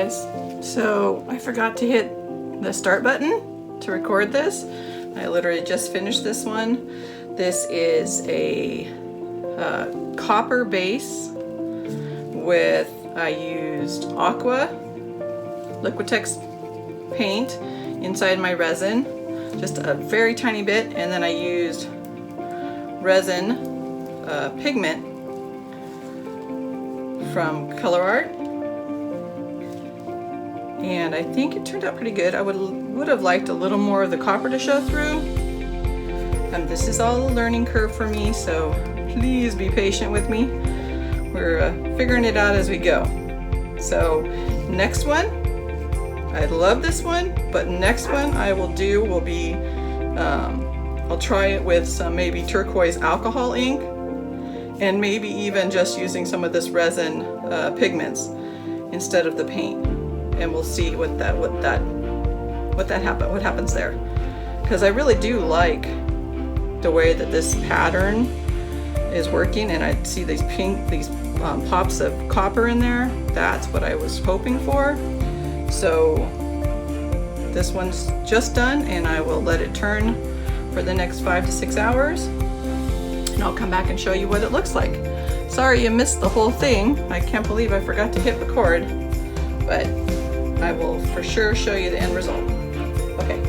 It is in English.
guys. So I forgot to hit the start button to record this. I literally just finished this one. This is a copper base with, I used aqua Liquitex paint inside my resin, just a very tiny bit, and then I used resin pigment from Color Art, and I think it turned out pretty good. I would have liked a little more of the copper to show through. This is all a learning curve for me, so please be patient with me. We're figuring it out as we go. So next one, I love this one, but next one I will do will be, I'll try it with some maybe turquoise alcohol ink, and maybe even just using some of this resin pigments instead of the paint, and we'll see what happens there. Because I really do like the way that this pattern is working, and I see these pops of copper in there. That's what I was hoping for. So this one's just done, and I will let it turn for the next 5 to 6 hours, and I'll come back and show you what it looks like. Sorry you missed the whole thing. I can't believe I forgot to hit record, but I will for sure show you the end result. Okay.